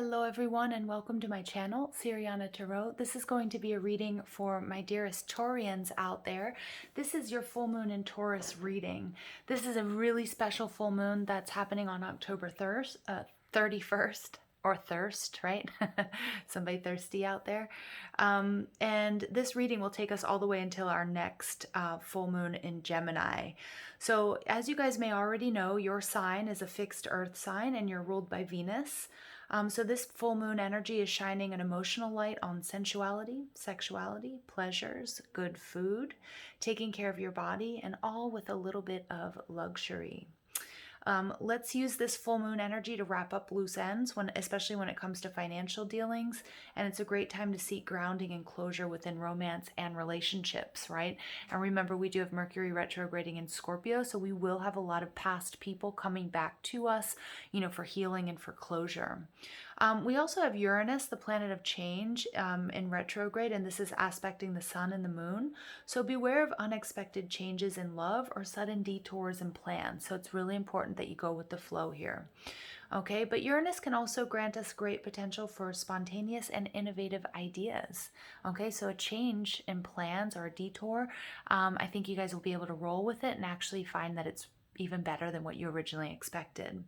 Hello everyone and welcome to my channel, Siriana Tarot. This is going to be a reading for my dearest Taurians out there. This is your full moon in Taurus reading. This is a really special full moon that's happening on October 31st. Or thirst, right? Somebody thirsty out there. And this reading will take us all the way until our next full moon in Gemini. So as you guys may already know, your sign is a fixed earth sign and you're ruled by Venus. So this full moon energy is shining an emotional light on sensuality, sexuality, pleasures, good food, taking care of your body, and all with a little bit of luxury. Let's use this full moon energy to wrap up loose ends, especially when it comes to financial dealings. And it's a great time to seek grounding and closure within romance and relationships, right? And remember, we do have Mercury retrograding in Scorpio, so we will have a lot of past people coming back to us, for healing and for closure. We also have Uranus, the planet of change, in retrograde, and this is aspecting the sun and the moon. So beware of unexpected changes in love or sudden detours in plans. So it's really important that you go with the flow here. Okay, but Uranus can also grant us great potential for spontaneous and innovative ideas. Okay, so a change in plans or a detour, I think you guys will be able to roll with it and actually find that it's even better than what you originally expected.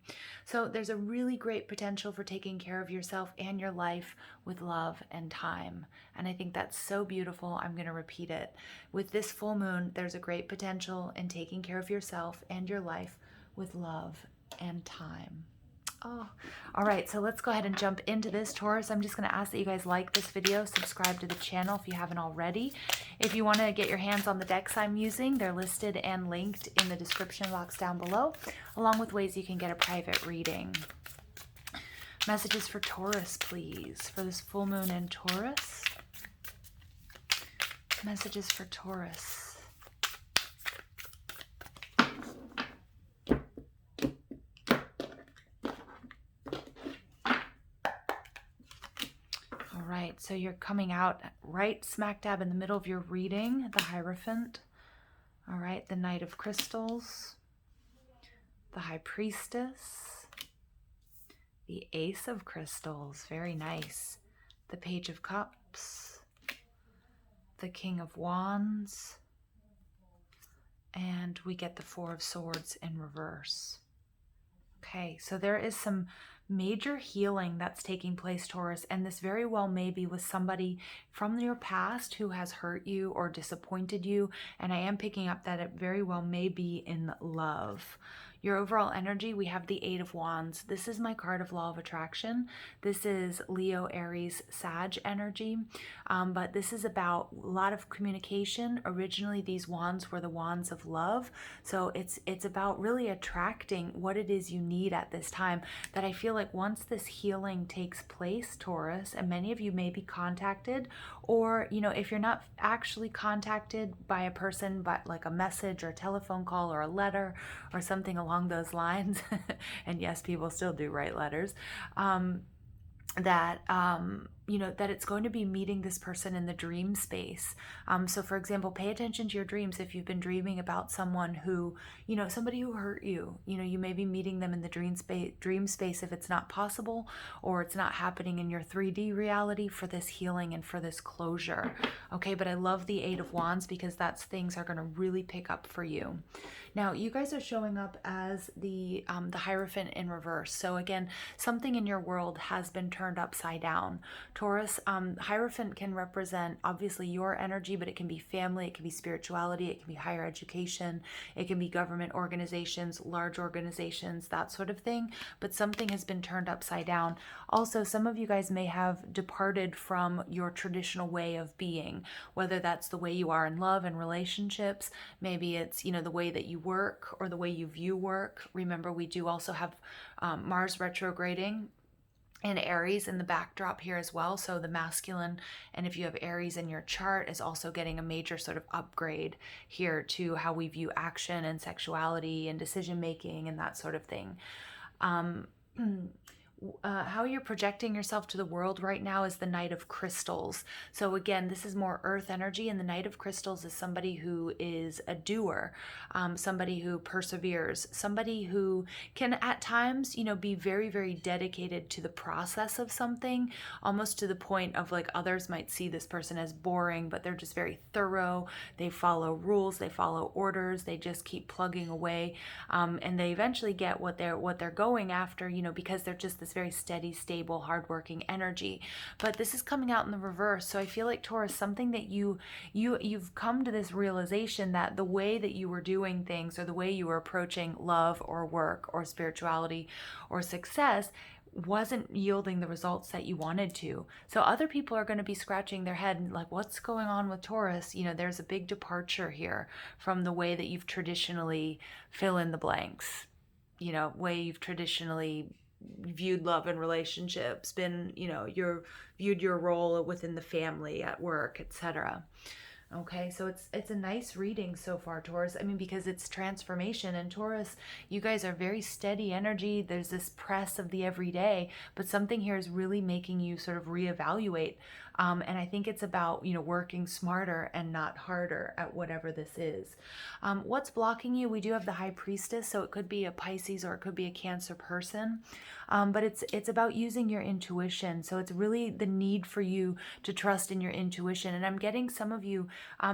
So there's a really great potential for taking care of yourself and your life with love and time. And I think that's so beautiful. I'm going to repeat it. With this full moon, there's a great potential in taking care of yourself and your life with love and time. Oh, all right, so let's go ahead and jump into this, Taurus. I'm just going to ask that you guys like this video, subscribe to the channel if you haven't already. If you want to get your hands on the decks I'm using, they're listed and linked in the description box down below, along with ways you can get a private reading. Messages for Taurus, please, for this full moon in Taurus. Messages for Taurus. So you're coming out right smack dab in the middle of your reading, the Hierophant. All right, the Knight of Crystals, the High Priestess, the Ace of Crystals, very nice. The Page of Cups, the King of Wands, and we get the Four of Swords in reverse. Okay, so there is some major healing that's taking place, Taurus, and this very well may be with somebody from your past who has hurt you or disappointed you, and I am picking up that it very well may be in love. Your overall energy, we have the Eight of Wands. This is my card of Law of Attraction. This is Leo, Aries, Sag energy, but this is about a lot of communication. Originally, these wands were the wands of love, so it's about really attracting what it is you need at this time. That I feel like once this healing takes place, Taurus, and many of you may be contacted, or if you're not actually contacted by a person, but like a message or a telephone call or a letter or something along those lines, and yes, people still do write letters, that it's going to be meeting this person in the dream space. So for example, pay attention to your dreams. If you've been dreaming about someone who, somebody who hurt you, you may be meeting them in the dream space if it's not possible or it's not happening in your 3D reality for this healing and for this closure. Okay, but I love the Eight of Wands because that's things are going to really pick up for you. Now, you guys are showing up as the Hierophant in reverse. So again, something in your world has been turned upside down. Taurus, Hierophant can represent obviously your energy, but it can be family, it can be spirituality, it can be higher education, it can be government organizations, large organizations, that sort of thing. But something has been turned upside down. Also, some of you guys may have departed from your traditional way of being, whether that's the way you are in love and relationships, maybe it's, the way that you work or the way you view work. Remember, we do also have Mars retrograding and Aries in the backdrop here as well. So the masculine, and if you have Aries in your chart, is also getting a major sort of upgrade here to how we view action and sexuality and decision making and that sort of thing. how you're projecting yourself to the world right now is the Knight of Crystals. So again, this is more earth energy, and the Knight of Crystals is somebody who is a doer, somebody who perseveres, somebody who can at times, be very, very dedicated to the process of something, almost to the point of like others might see this person as boring, but they're just very thorough. They follow rules, they follow orders, they just keep plugging away, and they eventually get what they're going after, because they're just this very steady, stable, hardworking energy. But this is coming out in the reverse. So I feel like, Taurus, something that you've come to this realization that the way that you were doing things, or the way you were approaching love or work or spirituality or success, wasn't yielding the results that you wanted to. So other people are going to be scratching their head like, what's going on with Taurus? There's a big departure here from the way that you've traditionally fill in the blanks, way you've traditionally viewed love and relationships, been, you're viewed your role within the family, at work, etc. Okay, so it's a nice reading so far, Taurus. I mean, because it's transformation, and Taurus, you guys are very steady energy. There's this press of the everyday, but something here is really making you sort of reevaluate. And I think it's about, working smarter and not harder at whatever this is. What's blocking you? We do have the High Priestess, so it could be a Pisces or it could be a Cancer person. But it's about using your intuition. So it's really the need for you to trust in your intuition. And I'm getting some of you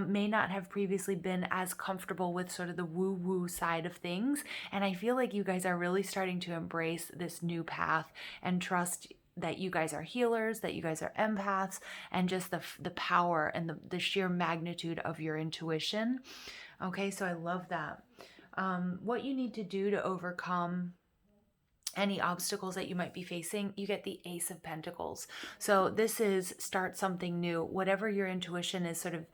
may not have previously been as comfortable with sort of the woo-woo side of things. And I feel like you guys are really starting to embrace this new path and trust that you guys are healers, that you guys are empaths, and just the power and the sheer magnitude of your intuition. Okay, so I love that. What you need to do to overcome any obstacles that you might be facing, you get the Ace of Pentacles. So this is start something new. Whatever your intuition is sort of,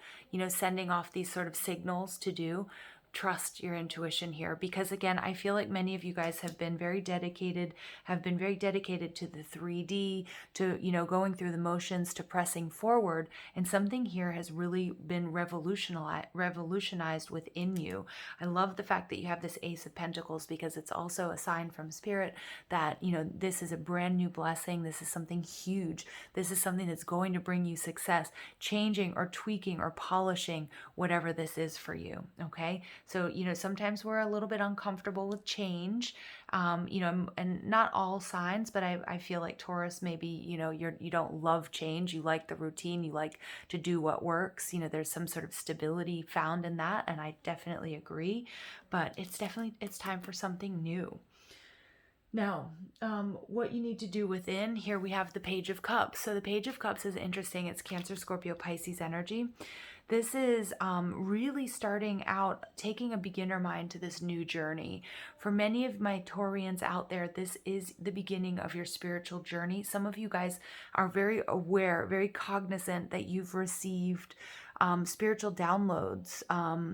sending off these sort of signals to do, trust your intuition here, because again, I feel like many of you guys have been very dedicated to the 3D, to going through the motions, to pressing forward, and something here has really been revolutionized within you. I love the fact that you have this Ace of Pentacles, because it's also a sign from Spirit that this is a brand new blessing. This is something huge. This is something that's going to bring you success, changing or tweaking or polishing whatever this is for you. Okay, so, sometimes we're a little bit uncomfortable with change, and not all signs, but I feel like Taurus, maybe, you don't love change. You like the routine. You like to do what works. There's some sort of stability found in that. And I definitely agree, but it's time for something new. Now, what you need to do within, here we have the Page of Cups. So the Page of Cups is interesting. It's Cancer, Scorpio, Pisces energy. This is really starting out, taking a beginner mind to this new journey. For many of my Taurians out there, this is the beginning of your spiritual journey. Some of you guys are very aware, very cognizant that you've received spiritual downloads,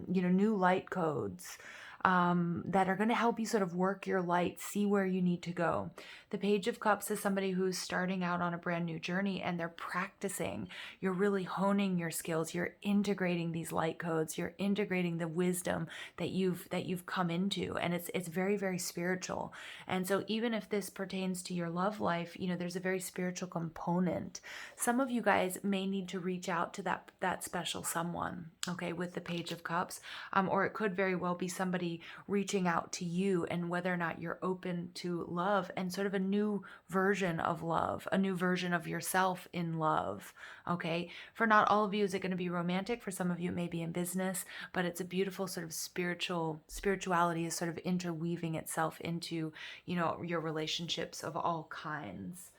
new light codes, that are going to help you sort of work your light, see where you need to go. The Page of Cups is somebody who's starting out on a brand new journey, and they're practicing. You're really honing your skills. You're integrating these light codes. You're integrating the wisdom that you've come into, and it's very, very spiritual. And so even if this pertains to your love life, there's a very spiritual component. Some of you guys may need to reach out to that special someone, okay, with the Page of Cups, or it could very well be somebody reaching out to you, and whether or not you're open to love and sort of a new version of love, a new version of yourself in love. Okay, for not all of you is it going to be romantic. For some of you it may be in business, but it's a beautiful sort of spirituality is sort of interweaving itself into your relationships of all kinds.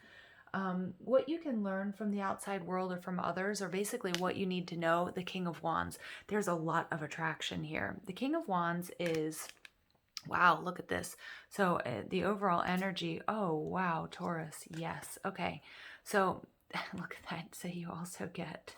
What you can learn from the outside world or from others, or basically what you need to know, the King of Wands. There's a lot of attraction here. The King of Wands is, wow, look at this. So the overall energy, oh, wow, Taurus, yes. Okay, so look at that. So you also get,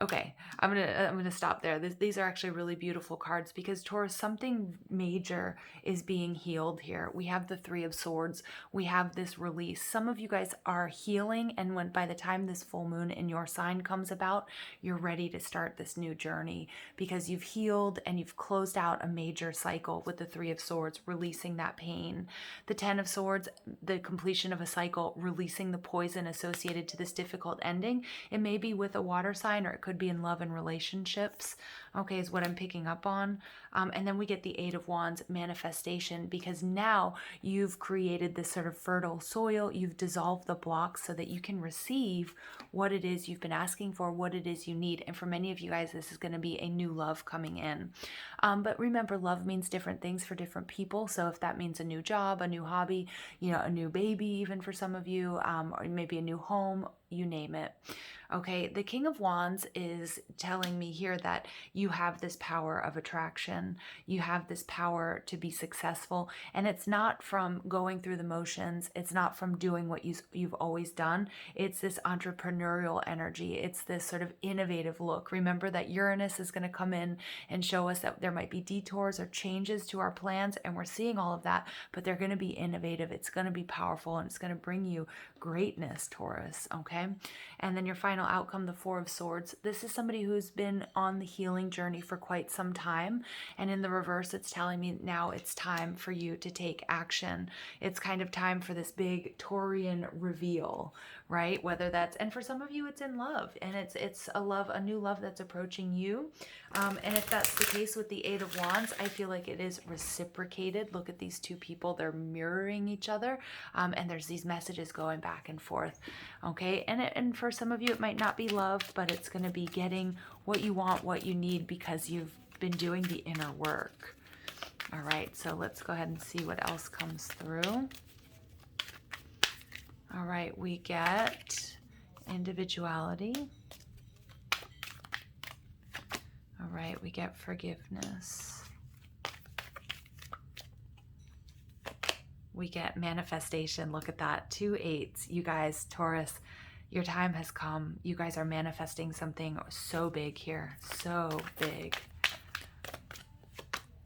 Okay, I'm gonna stop there. These are actually really beautiful cards because Taurus, something major is being healed here. We have the Three of Swords. We have this release. Some of you guys are healing, and when by the time this full moon in your sign comes about, you're ready to start this new journey because you've healed and you've closed out a major cycle with the Three of Swords, releasing that pain. The Ten of Swords, the completion of a cycle, releasing the poison associated to this difficult ending. It may be with a water sign, or it could be in love and relationships, okay, is what I'm picking up on. And then we get the Eight of Wands, manifestation, because now you've created this sort of fertile soil. You've dissolved the blocks so that you can receive what it is you've been asking for, what it is you need. And for many of you guys, this is going to be a new love coming in. But remember, love means different things for different people. So if that means a new job, a new hobby, you know, a new baby, even for some of you, or maybe a new home, you name it. Okay, the King of Wands is telling me here that you have this power of attraction. You have this power to be successful. And it's not from going through the motions. It's not from doing what you've always done. It's this entrepreneurial energy. It's this sort of innovative look. Remember that Uranus is going to come in and show us that there might be detours or changes to our plans. And we're seeing all of that, but they're going to be innovative. It's going to be powerful, and it's going to bring you greatness, Taurus. Okay. And then your final outcome, the Four of Swords. This is somebody who's been on the healing journey for quite some time. And in the reverse, it's telling me now it's time for you to take action. It's kind of time for this big Taurian reveal, right? Whether that's, and for some of you, it's in love, and it's a new love that's approaching you. And if that's the case with the Eight of Wands, I feel like it is reciprocated. Look at these two people. They're mirroring each other. And there's these messages going back and forth. Okay. And for some of you, it might not be love, but it's going to be getting what you want, what you need, because you've been doing the inner work. All right. So let's go ahead and see what else comes through. All right. We get individuality. All right, we get forgiveness. We get manifestation. Look at that. 2 8s. You guys, Taurus, your time has come. You guys are manifesting something so big here. So big.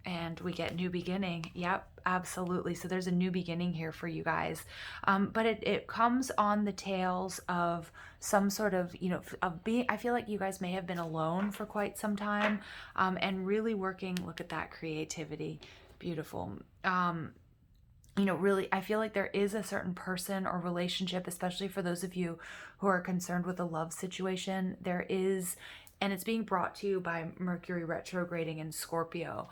And we get new beginning. Yep, absolutely. So there's a new beginning here for you guys. But it comes on the tails of some sort of, you know, of being, I feel like you guys may have been alone for quite some time, and really working. Look at that creativity. Beautiful. You know, really, I feel like there is a certain person or relationship, especially for those of you who are concerned with a love situation. There is, and it's being brought to you by Mercury retrograding in Scorpio,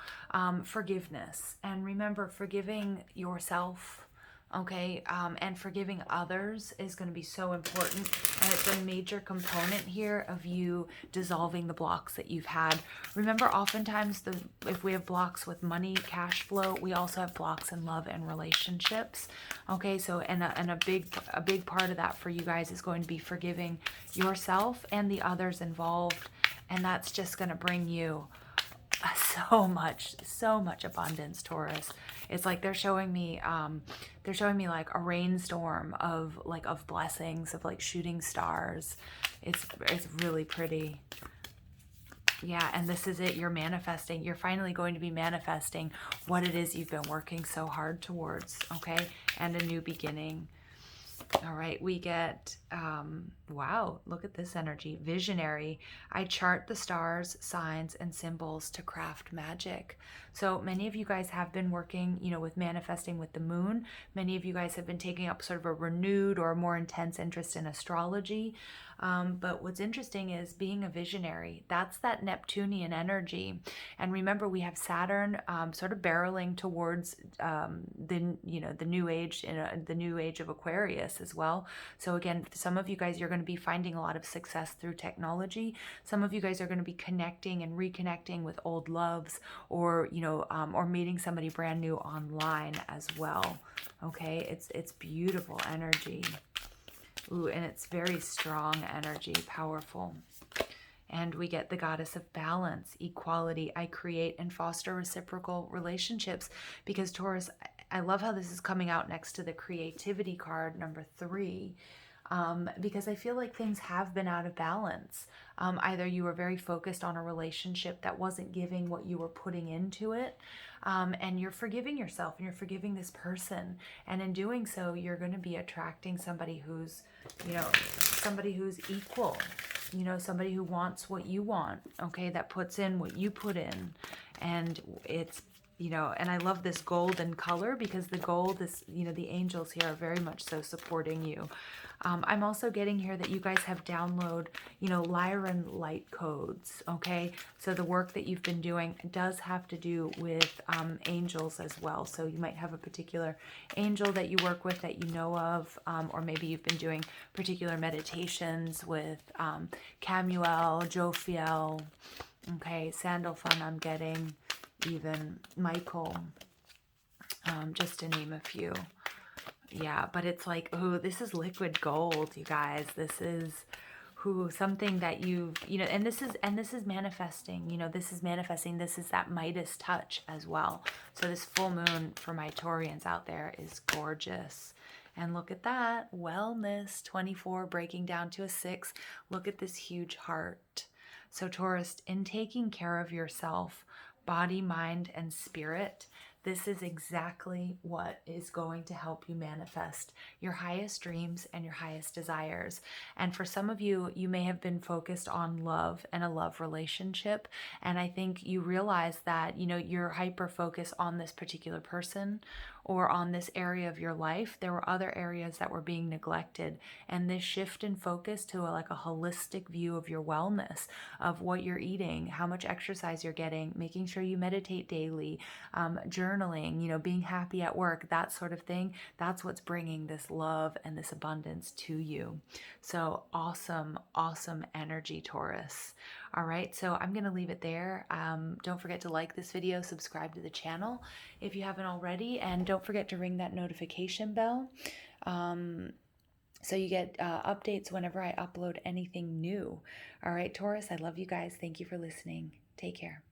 forgiveness. And remember, forgiving yourself, okay, and forgiving others is going to be so important. And it's a major component here of you dissolving the blocks that you've had. Remember, oftentimes, if we have blocks with money, cash flow, we also have blocks in love and relationships. Okay, so and a big part of that for you guys is going to be forgiving yourself and the others involved. And that's just going to bring you so much abundance, Taurus. It's like they're showing me like a rainstorm of blessings, of like shooting stars. It's really pretty. Yeah, and this is it. You're manifesting. You're finally going to be manifesting what it is you've been working so hard towards, okay? And a new beginning. All right, we get, wow, look at this energy. Visionary. I chart the stars, signs, and symbols to craft magic. So many of you guys have been working, you know, with manifesting with the moon. Many of you guys have been taking up sort of a renewed or a more intense interest in astrology. But what's interesting is being a visionary. That's that Neptunian energy. And remember, we have Saturn sort of barreling towards the new age, the new age of Aquarius as well. So again, some of you guys, you're going to be finding a lot of success through technology. Some of you guys are going to be connecting and reconnecting with old loves, or or meeting somebody brand new online as well. Okay, it's beautiful energy. Ooh, and it's very strong energy, powerful. And we get the goddess of balance, equality. I create and foster reciprocal relationships, because Taurus, I love how this is coming out next to the creativity card, number 3. because I feel like things have been out of balance. Either you were very focused on a relationship that wasn't giving what you were putting into it, and you're forgiving yourself and you're forgiving this person. And in doing so, you're going to be attracting somebody who's, somebody who's equal, somebody who wants what you want, okay, that puts in what you put in. And it's, and I love this golden color because the gold is, the angels here are very much so supporting you. I'm also getting here that you guys have download, Lyran light codes, okay? So the work that you've been doing does have to do with angels as well. So you might have a particular angel that you work with that you know of, or maybe you've been doing particular meditations with Camuel, Jophiel, okay, Sandalphon I'm getting, even Michael, just to name a few. Yeah, but it's like, oh, this is liquid gold, you guys. This is something that you've, and this is manifesting, this is manifesting. This is that Midas touch as well. So this full moon for my Taurians out there is gorgeous. And look at that, wellness, 24 breaking down to a 6. Look at this huge heart. So Taurus, in taking care of yourself, body, mind, and spirit, this is exactly what is going to help you manifest your highest dreams and your highest desires. And for some of you, you may have been focused on love and a love relationship. And I think you realize that, you're hyper-focused on this particular person or on this area of your life. There were other areas that were being neglected. And this shift in focus to a holistic view of your wellness, of what you're eating, how much exercise you're getting, making sure you meditate daily, journaling, being happy at work, that sort of thing. That's what's bringing this love and this abundance to you. So awesome, awesome energy, Taurus. All right, so I'm going to leave it there. Don't forget to like this video, subscribe to the channel if you haven't already, and don't forget to ring that notification bell so you get updates whenever I upload anything new. All right, Taurus, I love you guys. Thank you for listening. Take care.